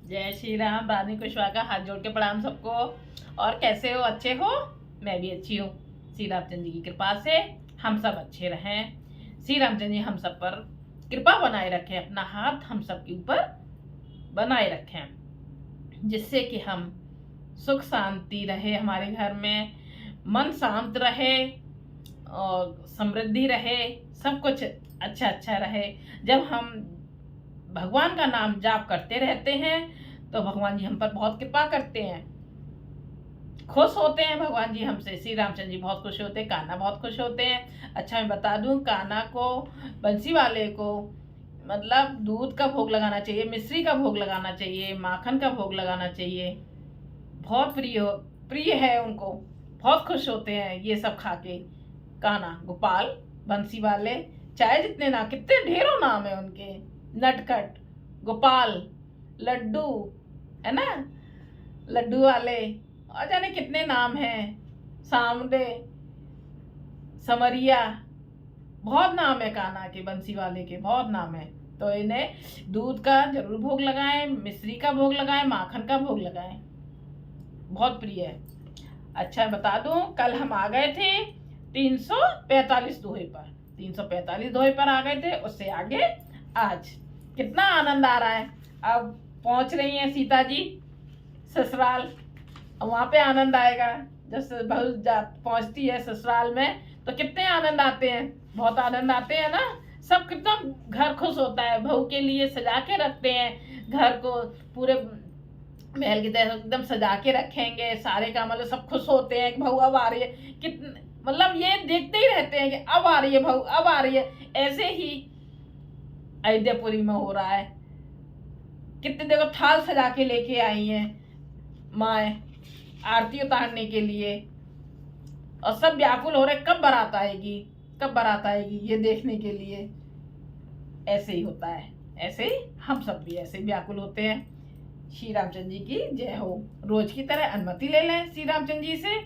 जय श्री राम। रानी कुशवाहा का हाथ जोड़ के प्रणाम सबको। और कैसे हो? अच्छे हो? मैं भी अच्छी हूँ। श्री रामचंद्र जी की कृपा से हम सब अच्छे रहें। श्री रामचंद्र जी हम सब पर कृपा बनाए रखें, अपना हाथ हम सब के ऊपर बनाए रखें, जिससे कि हम सुख शांति रहे हमारे घर में, मन शांत रहे और समृद्धि रहे, सब कुछ अच्छा अच्छा रहे। जब हम भगवान का नाम जाप करते रहते हैं तो भगवान जी हम पर बहुत कृपा करते हैं, खुश होते हैं भगवान जी हमसे। श्री रामचंद्र जी बहुत खुश होते हैं, कान्हा बहुत खुश होते हैं। अच्छा, मैं बता दूं, कान्हा को, बंसी वाले को मतलब दूध का भोग लगाना चाहिए, मिश्री का भोग लगाना चाहिए, माखन का भोग लगाना चाहिए। बहुत प्रिय है उनको, बहुत खुश होते हैं ये सब खा के। कान्हा, गोपाल, बंसी वाले, चाहे जितने ना, कितने ढेरों नाम है उनके, नटखट, गोपाल, लड्डू, है ना, लड्डू वाले, और जाने कितने नाम हैं, सामने, समरिया, बहुत नाम है कान्हा के, बंसी वाले के बहुत नाम है। तो इन्हें दूध का जरूर भोग लगाएं, मिश्री का भोग लगाएं, माखन का भोग लगाएं, बहुत प्रिय है। अच्छा, बता दूं, कल हम आ गए थे 345 दोहे पर, 345 दोहे पर आ गए थे। उससे आगे आज कितना आनंद आ रहा है। अब पहुंच रही हैं सीता जी ससुराल, वहां पे आनंद आएगा। जब बहू पहुंचती है ससुराल में तो कितने आनंद आते हैं, बहुत आनंद आते हैं ना। सब कितना घर खुश होता है, बहू के लिए सजा के रखते हैं घर को, पूरे महल की तरह एकदम सजा के रखेंगे सारे का, मतलब सब खुश होते हैं कि बहू अब आ रही है। कितने मतलब ये देखते ही रहते हैं कि अब आ रही है बहू, अब आ रही है। ऐसे ही अयोध्यापुरी में हो रहा है, कितने देखो थाल सजा के लेके आई हैं माए आरती उतारने के लिए, और सब व्याकुल हो रहे कब बारात आएगी, कब बारात आएगी, ये देखने के लिए। ऐसे ही होता है, ऐसे ही हम सब भी ऐसे व्याकुल होते हैं। श्री रामचंद्र जी की जय हो। रोज की तरह अनुमति ले लें श्री रामचंद्र जी से।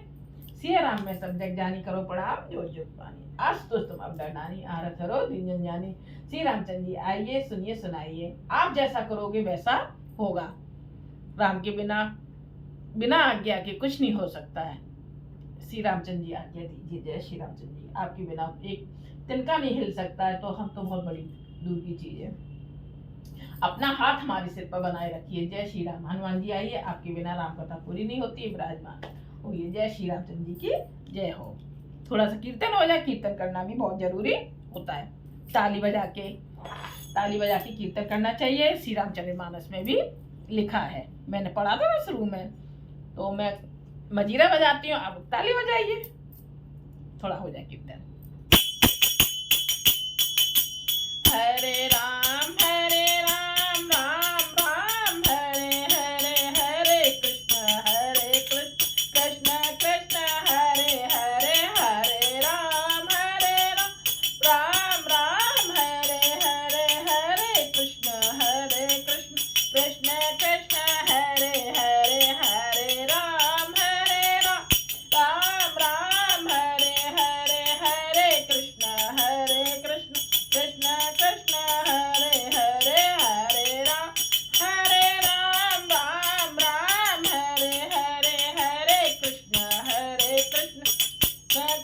सिया राम में सब जग जानी, करो प्रणाम जोर जोर पानी, आज तो तुम अब डरनानी, आरत करो दिन जन जानी। श्री रामचंद्र जी आइए, सुनिए सुनाइए, आप जैसा करोगे वैसा होगा। राम के बिना, बिना आज्ञा के कुछ नहीं हो सकता है। श्री रामचंद्र जी आज्ञा दीजिए। जय श्री रामचंद्र जी, आपके बिना एक तिनका नहीं हिल सकता है, तो हम तो बहुत बड़ी दूर की चीज है। अपना हाथ हमारे सिर पर बनाए रखिए। जय श्री राम। हनुमान जी आइए, आपके बिना राम कथा पूरी नहीं होती, विराजमान होइए। जय श्री रामचंद्र जी की जय हो। थोड़ा सा कीर्तन हो जाए, कीर्तन करना भी बहुत जरूरी होता है। ताली बजा के कीर्तन करना चाहिए, श्री रामचरितमानस में भी लिखा है, मैंने पढ़ा था ना शुरू में। तो मैं मजीरा बजाती हूँ, आप ताली बजाइए, थोड़ा हो जाए कीर्तन। हरे राम राम राम हरे हरे, हरे कृष्ण कृष्ण कृष्ण हरे हरे, हरे राम राम राम हरे हरे, हरे कृष्ण कृष्ण कृष्ण हरे हरे, हरे राम राम राम हरे हरे, हरे कृष्ण कृष्ण कृष्ण कृष्ण हरे हरे, हरे राम राम राम हरे हरे, हरे कृष्ण कृष्ण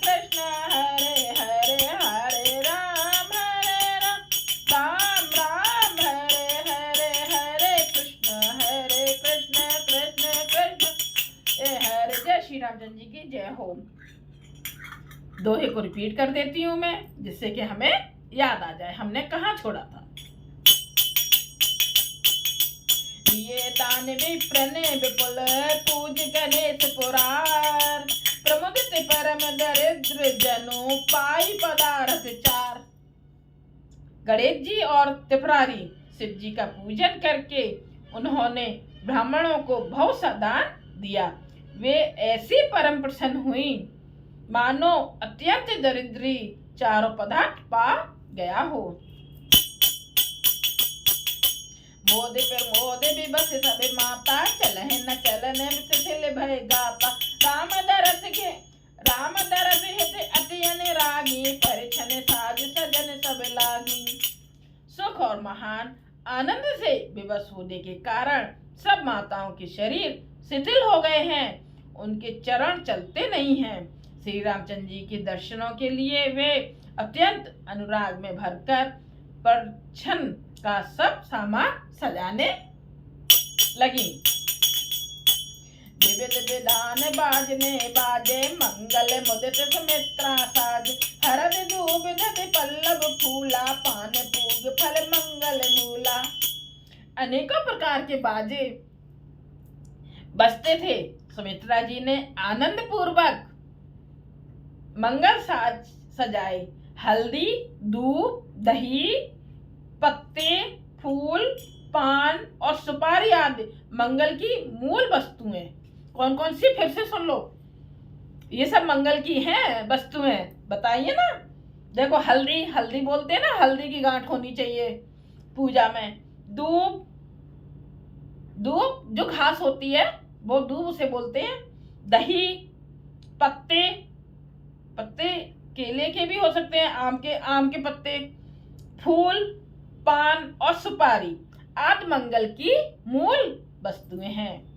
कृष्ण हरे हरे, हरे राम राम राम हरे हरे, हरे कृष्ण कृष्ण कृष्ण हरे। जय श्री रामचंद्र जी की जय हो। दोहे को रिपीट कर देती हूँ मैं, जिससे कि हमें याद आ जाए हमने कहाँ छोड़ा था। ये दान विप्र ने विपुल, पूज गणेश पुरार, प्रमुदित परम दरिद्र जनु, पाई पदार्थ चार। गणेश जी और त्रिपुरारी शिव जी का पूजन करके उन्होंने ब्राह्मणों को बहुत सा दान दिया। वे ऐसी परम प्रसन्न हुई मानो अत्यंत दरिद्री चारों पदार्थ पा गया हो। मोद पर मोद विबस सब माता, चलहि न चलन शिथिल भय गाता। राम दरस हित अति अनुरागी, परिछन साज सजन सब लागी। सुख और महान आनंद से विवश होने के कारण सब माताओं के शरीर शिथिल हो गए हैं, उनके चरण चलते नहीं हैं। श्री रामचंद्र जी के दर्शनों के लिए वे अत्यंत अनुराग में भरकर परछन का सब सामान सजाने लगी। विविध विधान बाजने बाजे, मंगल मुदित सुमित्रा साज, हरद धूप दधि पल्लव फूला, पान पूग फल मंगल मूला। अनेकों प्रकार के बाजे बजते थे। सुमित्रा जी ने आनंद पूर्वक मंगल साज सजाए। हल्दी, दूध, दही, पत्ते, फूल, पान और सुपारी आदि मंगल की मूल वस्तुएं। कौन कौन सी, फिर से सुन लो, ये सब मंगल की हैं वस्तुएं, बताइए ना। देखो, हल्दी, हल्दी बोलते हैं ना, हल्दी की गांठ होनी चाहिए पूजा में। दूब, दूब जो घास होती है वो दूब उसे बोलते हैं। दही, पत्ते, पत्ते केले के भी हो सकते हैं, आम के पत्ते, फूल, पान और सुपारी आदि मंगल की मूल वस्तुएं हैं।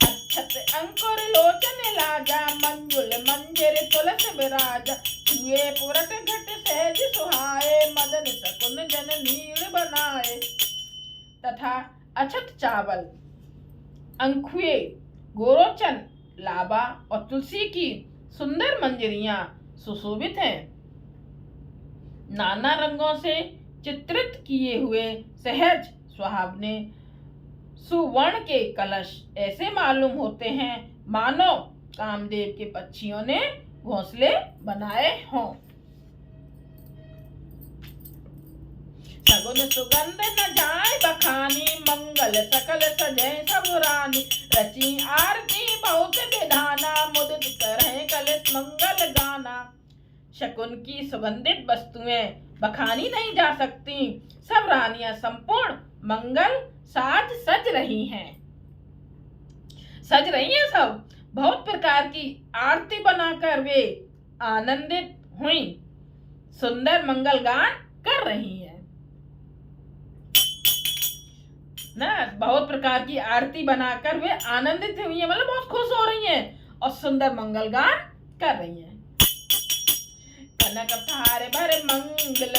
अक्षत अंकुर लोचन लाजा, मंजुल मंजिर तुलस विराजा, हुए पुरट घट सहज सुहाए, मदन शकुन जन नीड़ बनाए। तथा अक्षत चावल, अंकुए, गोरोचन, लाबा और तुलसी की सुंदर मंजरियां सुशोभित हैं। नाना रंगों से चित्रित किए हुए सहज सुहावने सुवर्ण के कलश ऐसे मालूम होते हैं मानो कामदेव के पक्षियों ने घोंसले बनाए हों। सगुन सुगंध न जाए बखानी, मंगल सकल सजै सब रानी, रची आरती बहुत विधाना, मुदित करहि कलश मंगल गाना। शकुन की सुगंधित वस्तुएं बखानी नहीं जा सकती। सब रानियां संपूर्ण मंगल साज सज रही हैं, सब बहुत प्रकार की आरती बनाकर वे आनंदित हुई, सुंदर मंगल गान कर रही हैं ना। बहुत प्रकार की आरती बनाकर वे आनंदित हुई हैं, मतलब बहुत खुश हो रही हैं और सुंदर मंगल गान कर रही हैं। कनक थार भर मंगल,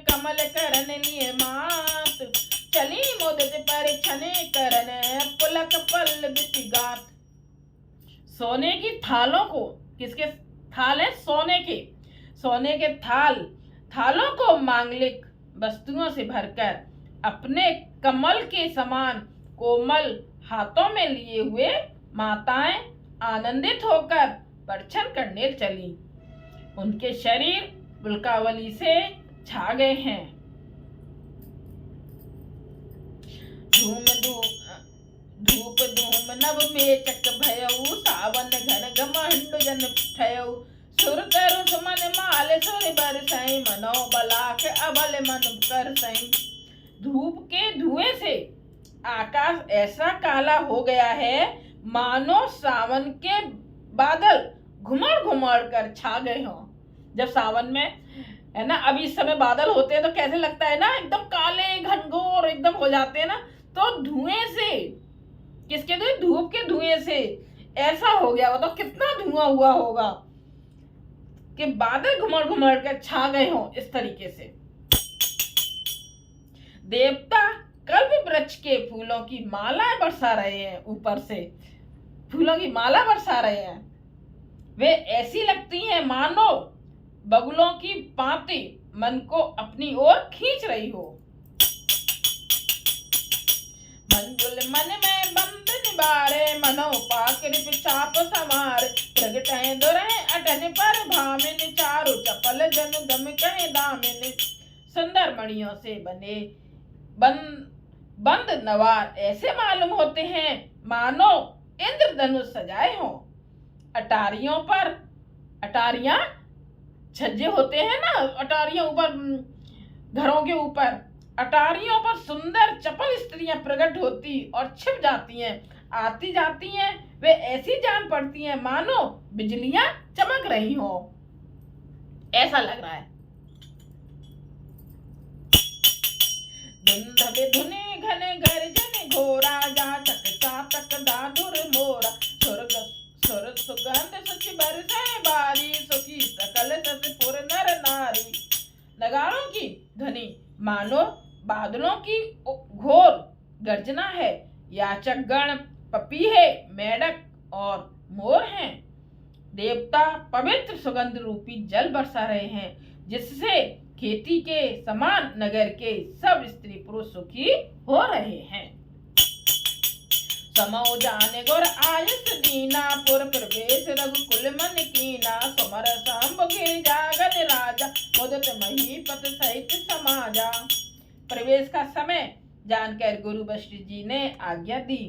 कमल करन लिए मात, चली मुदित परिछने करन, पुलक पल्लवित गात। सोने की थालों को, किसके थाल है? सोने के थालों को मांगलिक वस्तुओं से भरकर अपने कमल के समान कोमल हाथों में लिए हुए माताएं आनंदित होकर परछन करने चली। उनके शरीर पुलकावली से छा गए हैं। धूप धूम नव मेचक भयऊ, सावन घन घमंड जन ठयऊ, सुर तरु सुमन माल सुर बरसई, मनो बलाक अबल मन करसई। धूप के धुएं से आकाश ऐसा काला हो गया है मानो सावन के बादल घुमड़ घुमड़ कर छा गए हों। जब सावन में है ना, अभी इस समय बादल होते हैं तो कैसे लगता है ना, एकदम काले घनघोर एकदम हो जाते हैं ना। तो धुएं से, किसके धुएं? धूप के धुएं से ऐसा हो गया। तो कितना धुआं हुआ होगा कि बादल घुमड़ घुमड़ कर छा गए हों इस तरीके से। देवता कल्प वृक्ष के फूलों की मालाएं बरसा रहे हैं, ऊपर से फूलों की माला बरसा रहे हैं। वे ऐसी लगती हैं मानो बगुलों की पाती मन को अपनी ओर खींच रही हो। मंजुल मन में बंद निबारे, मनो पाकृत चाप समार, प्रगटै दुरह अटन पर भामिन, चारु चपल जन दम कहे दामिन। सुंदर मणियों से बने बंद नवार ऐसे मालूम होते हैं मानो इंद्रधनुष सजाए हों। अटारियां छज्जे होते हैं ना, अटारियां ऊपर, घरों के ऊपर अटारियों पर सुंदर चपल स्त्रियां प्रकट होती और छिप जाती हैं, आती जाती हैं। वे ऐसी जान पड़ती हैं मानो बिजलियां चमक रही हो, ऐसा लग रहा है। धुंधवे धुनि घन गर्जन घोरा, जाचक चातक दादुर मोरा, सुर सुगंध सुचि बरसै बारी, सुखी सकल सतपुर नर नारी। नगाड़ों की ध्वनि मानो बादलों की घोर गर्जना है। याचक गण पपीहे, मेढक और मोर हैं। देवता पवित्र सुगंध रूपी जल बरसा रहे हैं, जिससे खेती के समान नगर के सब स्त्री पुरुष सुखी हो रहे हैं। समो जाने गुर आयुष दीना, पुर प्रवेश रघुकुल मन कीना, सुमर शंभु गिरिजागन राजा, मुदित महीपत सहित समाजा। प्रवेश का समय जानकर गुरु वशिष्ठ जी ने आज्ञा दी।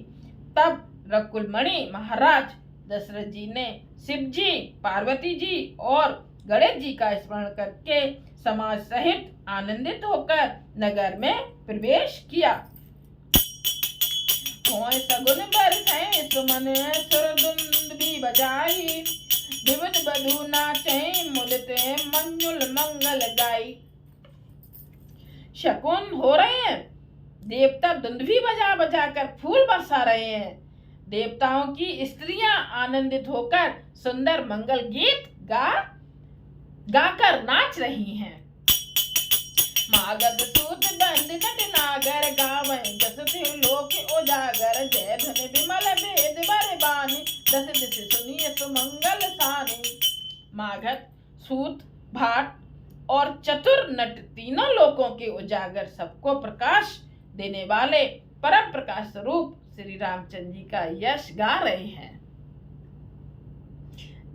तब रघुकुल मणि महाराज दशरथ जी ने शिव जी, पार्वती जी और गणेश जी का स्मरण करके समाज सहित आनंदित होकर नगर में प्रवेश किया। सगुन बरसै सुमन, सुरधुंद भी बजाई, विविध बधू नाचै, मुदित मंजुल मंगल गाई। शकुन हो रहे हैं। देवता धुंधवी बजा बजा कर फूल बरसा रहे हैं। देवताओं की स्त्रियां आनंदित होकर सुंदर मंगल गीत गाकर नाच रही हैं। मागध सूत बंद नट नागर, गावै जस थिव लोक उजागर, जय धुनि विमल वेद बर बानी, दस दिश सुनिय सुमंगल सानी। मागध, सूत, भाट और चतुर नट तीनों लोकों के उजागर, सबको प्रकाश देने वाले परम प्रकाश स्वरूप श्री रामचंद्र जी का यश गा रहे हैं।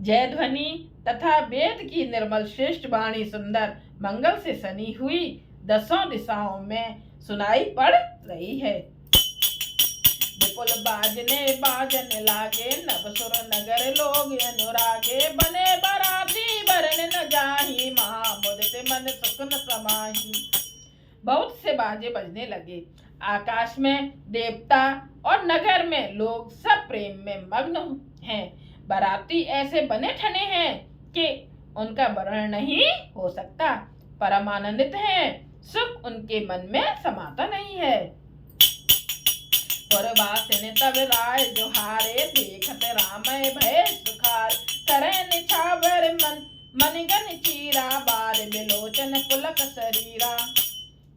जय ध्वनि तथा वेद की निर्मल श्रेष्ठ वाणी सुंदर मंगल से सनी हुई दसों दिशाओं में सुनाई पड़ रही है। विपुल बाजने बाजन लागे, नवसुर नगर लोग अनुरागे, बने बराती बरन न जाही, महामुदित मन सुख न समाही। बहुत से बाजे बजने लगे। आकाश में देवता और नगर में लोग सब प्रेम में मग्न हैं। बाराती ऐसे बने ठने हैं कि उनका वर्णन नहीं हो सकता। परम आनंदित हैं, सुख उनके मन में समाता नहीं है। पुरवासिन तब राय जोहारे, देखत रामय भय सुखार, करय निछावर मनगन चीरा, बार बिलोचन पुलक शरीरा।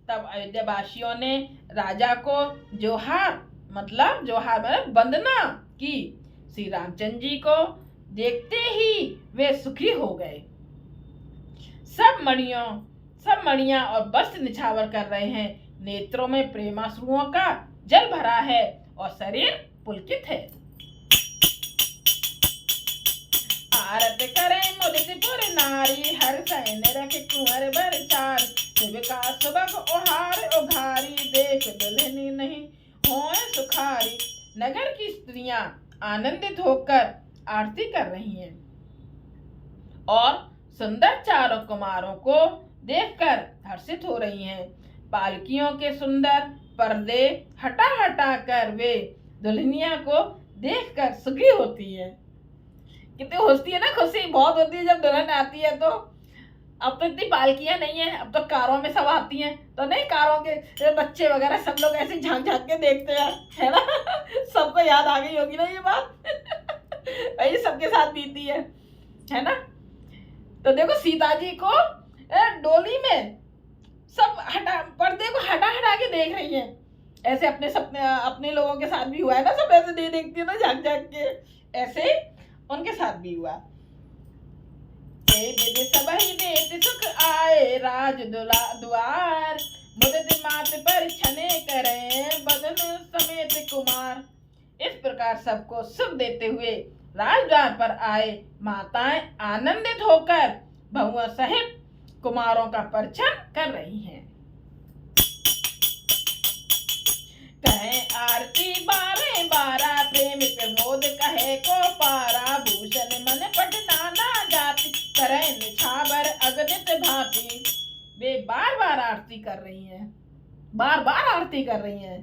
तब अयोध्यावासियों ने राजा को जोहार मतलब वंदना की। श्री रामचंद्र जी को देखते ही वे सुखी हो गए। सब मणियां और वस्त्र निछावर कर रहे हैं। नेत्रों में प्रेमाश्रुओं का जल भरा है और शरीर पुलकित है। आरत करे मुदितपुर नारी, हर सैन रख कुंवर बरचारी, शिविका सुबह ओहार उघारी, देख दुल्हनी नहीं होए सुखारी। नगर की स्त्रियां आनंदित होकर आरती कर रही हैं और सुंदर चारों कुमारों को देखकर हर्षित हो रही हैं। पालकियों के सुंदर पर्दे हटा हटा कर वे दुल्हनिया को देखकर सुखी होती है। कितनी होती है ना, खुशी बहुत होती है जब दुल्हन आती है। तो अब तो इतनी पालकियां नहीं है, अब तो कारों में सब आती हैं। तो नहीं, कारों के बच्चे वगैरह सब लोग ऐसे झांक झांक के देखते हैं, है ना। सबको याद आ गई होगी ना ये बात। भाई सबके साथ बीती है ना। तो देखो सीता जी को डोली में सब पर्दे को हटा हटा के देख रही हैं। ऐसे अपने लोगों के साथ भी हुआ है ना, सब ऐसे देखती है ना झांक झांक के, ऐसे उनके साथ भी हुआ। सब ही देत सुख आए राज द्वार, मुदित मात पर छने करे बदन समेत कुमार। इस प्रकार सबको सुख देते हुए राजद्वार पर आए माताएं आनंदित होकर बहुओं सहित कुमारों का परिछन कर रही हैं। कहे आरती बारे बारा, प्रेम प्रमोद कहे को पारा, भूषण मन पट नाना जाति, करे निछावर अगदित भांति। वे बार बार आरती कर रही हैं।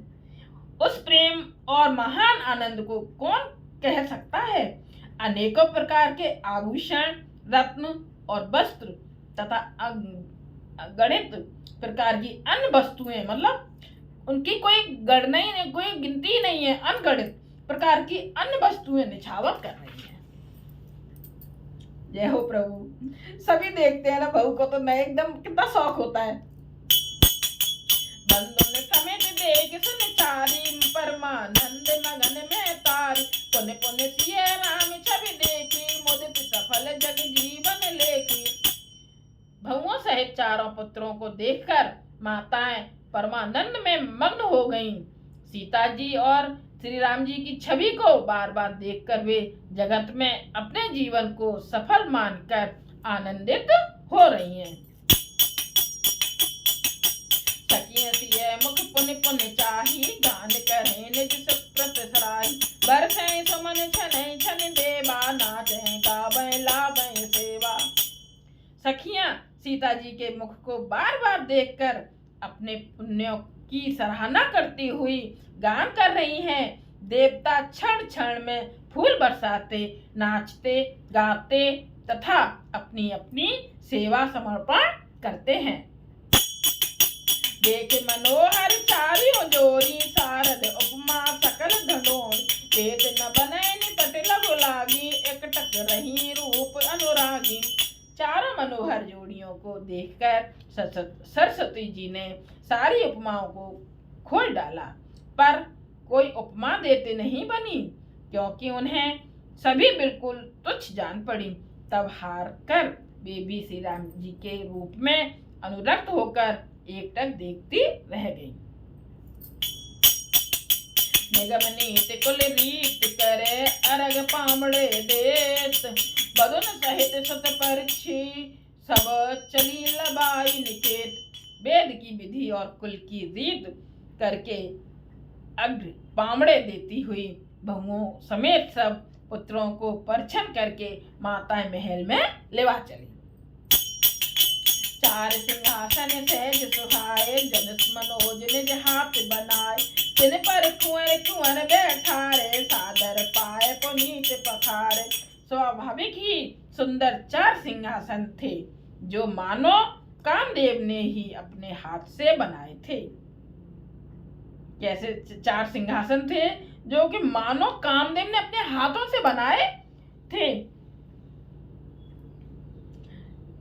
उस प्रेम और महान आनंद को कौन कह सकता है। अनेकों प्रकार के आभूषण, रत्न और वस्त्र तथा अगणित प्रकार की अन्य वस्तुएं मतलब उनकी कोई गणना ही नहीं, कोई गिनती ही नहीं है। अनगणित प्रकार की अन्य वस्तुएं निछावर कर रही हैं। जय हो प्रभु। सभी देखते हैं ना बहू को, तो मैं एकदम कितना शौक होता है। बंधु ने समेत देख सुन चारी, परमानंद मगन में तारी। पुण्य पुण्य सिय राम छवि देखी, मुदित सफल जग जीवन लेखी। बहुओं सहित चारों पुत्रों को देखकर माताएं परमानंद में मग्न हो गईं। सीता जी और श्री राम जी की छवि को बार बार देखकर वे जगत में अपने जीवन को सफल मानकर आनंदित हो रही हैं। सखियं सिय मुख पुनि पुनि चाही, गान करें निज सुकृत सराही। बरसें सुमन छन छन देवा, नाचें गावें लावें सेवा। सखियां सीता जी के मुख को बार बार देखकर अपने पुण्यों की सराहना करती हुई गान कर रही हैं। देवता क्षण क्षण में फूल बरसाते, नाचते गाते तथा अपनी अपनी सेवा समर्पण करते हैं। देख मनोहर चारियों जोरी, शारद उपमा सकल धनोरी। वेद न बने निपट लघु लागी, एकटक रही रूप अनुरागी। चारों मनोहर जोड़ियों को देखकर सरस्वती जी ने सारी उपमाओं को खोल डाला, पर कोई उपमा देते नहीं बनी, क्योंकि उन्हें सभी बिल्कुल तुच्छ जान पड़ी। तब हार कर वे भी श्री राम जी के रूप में अनुरक्त होकर एकटक देखती रह गई। निगम नीति कुल रीत करे, अरग पामड़े देत। बदन सहित सत परछी, सब चली लबाई निकेत। वेद की विधि और कुल की रीत करके अग्र पामड़े देती हुई बहुओं समेत सब पुत्रों को परछन करके माताएं महल में लेवा चली। चार सिंहासन सहज सुहाए, जनस मनोज निज हाथ बनाए। तिन पर कुंवर कुंवर बैठारे, सादर पाए पुनीत पखारे। स्वाभाविक ही सुंदर चार सिंहासन थे, जो मानो कामदेव ने ही अपने हाथ से बनाए थे। कैसे चार सिंहासन थे जो कि मानो कामदेव ने अपने हाथों से बनाए थे।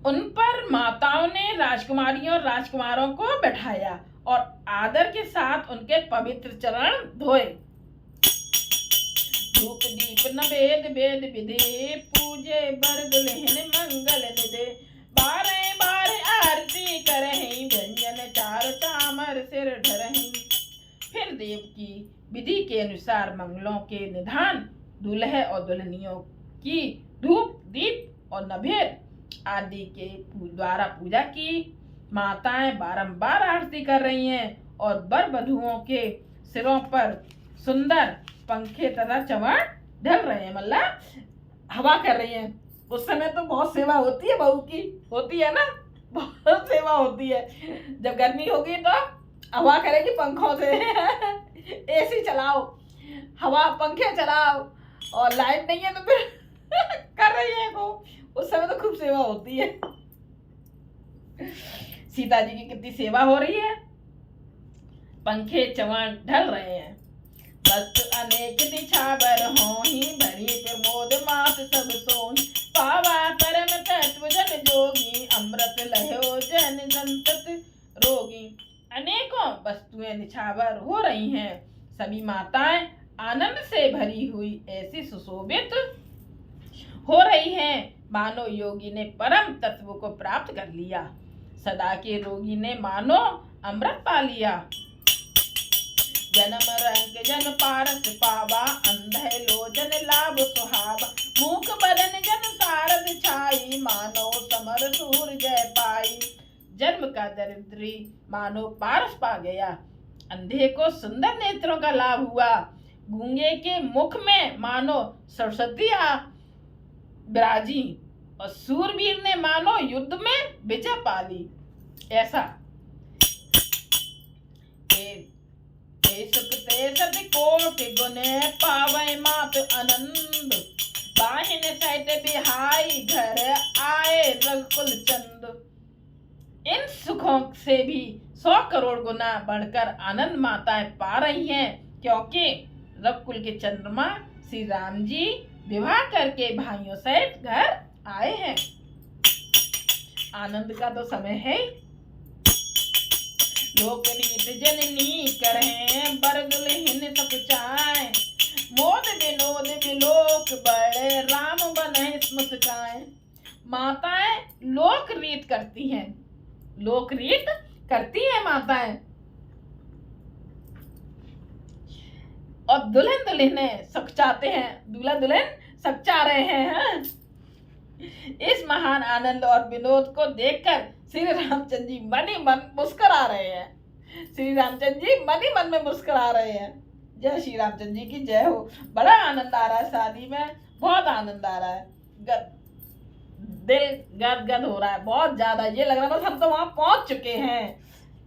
उन पर माताओं ने राजकुमारियों और राजकुमारों को बैठाया और आदर के साथ उनके पवित्र चरण धोए। धूप दीप नवेद वेद विधि, पूजे बर दुल्हन मंगल निधे। बारे बारे आरती करहीं, व्यंजन चार चामर सिर धरहीं। फिर देव की विधि के अनुसार मंगलों के निधान, दूल्हे और दुल्हनियों की धूप दीप और नैवेद्य आदि के द्वारा पूजा की। माताएं बारंबार आरती कर रही हैं और वर वधुओं के सिरों पर सुंदर पंखे तथा चमड़ ढल रहे हैं, मतलब हवा कर रही हैं। उस समय तो बहुत सेवा होती है, बहू की होती है ना, बहुत सेवा होती है। जब गर्मी होगी तो हवा करेगी पंखों से एसी चलाओ, हवा पंखे चलाओ, और लाइट नहीं है तो फिर कर रही है वो। उस समय तो खूब सेवा होती है। सीता जी की कितनी सेवा हो रही है। पंखे चमन ढल रहे हैं। बस अनेक निछावर होही, भरी प्रमोद मात सब सोही। पावा परम तत्व जन जोगी, अमृत लहो जन संतत रोगी। अनेकों वस्तुएं निछावर हो रही हैं। सभी माताएं आनंद से भरी हुई ऐसी सुशोभित हो रही हैं, मानो योगी ने परम तत्व को प्राप्त कर लिया। सदा के रोगी ने मानो अमृत पा लिया। जन्म रंग जन पारस पावा, अंधे लोचन लाभ सुहावा। मूक बदन जन सारद छाई, मानो समर सूर जय पाई। जन्म का दरिद्री मानो पारस पा गया, अंधे को सुंदर नेत्रों का लाभ हुआ, गूंगे के मुख में मानो सरस्वती विराजी, और सूरवीर ने मानो युद्ध में विजय पा ली। ऐसा सुख ते सति कोटि गुने, पावै मात आनंद। बाहिन सहित बिहाई, घर आए रघुकुल चंद। इन सुखों से भी 100 करोड़ गुना बढ़कर आनंद माताएं पा रही हैं, क्योंकि रघुकुल के चंद्रमा श्री राम जी विवाह करके भाइयों सहित घर आए हैं। आनंद का तो समय है। लोकनीत जननी करें बर दुल्हन सब चाय, मोद विनोद विलोक बड़े राम बने मुस्काए। माताएं लोक रीत करती हैं, लोक रीत करती हैं माताएं, और दुल्हन दुल्हने सक चाहते हैं, दूल्हा दुल्हन सक चाह रहे हैं। इस महान आनंद और विनोद को देखकर श्री रामचंद्र जी मन ही मन मुस्कुरा रहे हैं। श्री रामचंद्र जी मन ही मन में मुस्कुरा रहे हैं। जय श्री रामचंद्र जी की जय हो। बड़ा आनंद आ रहा है शादी में, बहुत आनंद आ रहा है। दिल गद गद हो रहा है बहुत ज्यादा। ये लग रहा है बस हम तो वहां पहुंच चुके हैं।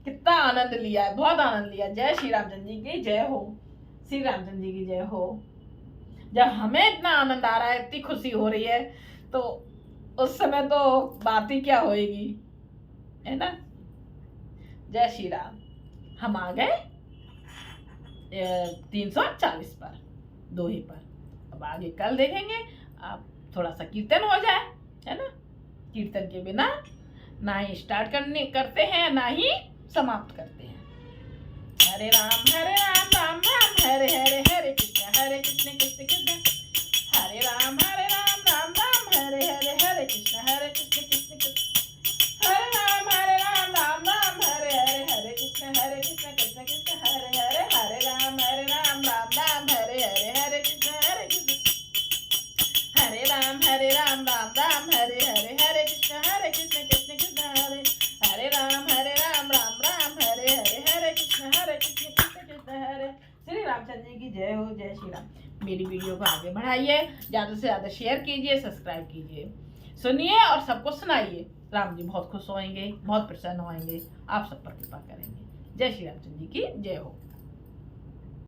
कितना आनंद लिया है, बहुत आनंद लिया। जय श्री रामचंद्र जी की जय हो। श्री रामचंद्र जी की जय हो। जब हमें इतना आनंद आ रहा है, इतनी खुशी हो रही है, तो उस समय तो बात ही क्या होएगी, है ना। जय श्री राम। हम आ गए 340 पर, दोहे पर। अब आगे कल देखेंगे। अब थोड़ा सा कीर्तन हो जाए, है ना। कीर्तन के बिना ना ही स्टार्ट करते हैं, ना ही समाप्त करते हैं। हरे राम राम राम हरे हरे, हरे कृष्ण कृष्ण कृष्ण हरे राम राम राम हरे हरे, हरे कृष्ण कृष्ण कृष्ण हरे राम राम राम हरे हरे, हरे कृष्ण कृष्ण कृष्ण हरे हरे, हरे राम राम राम हरे हरे, हरे कृष्ण हरे राम राम राम हरे हरे, हरे कृष्ण कृष्ण कृष्ण हरे, हरे राम राम हरे हरे, हरे कृष्ण कृष्ण कृष्ण हरे। श्री रामचंद्र जी की जय हो। जय श्री राम। मेरी वीडियो को आगे बढ़ाइए, ज़्यादा से ज़्यादा शेयर कीजिए, सब्सक्राइब कीजिए, सुनिए और सबको सुनाइए। राम जी बहुत खुश होंगे, बहुत प्रसन्न होंगे, आप सब पर कृपा करेंगे। जय श्री रामचंद्र जी की जय हो।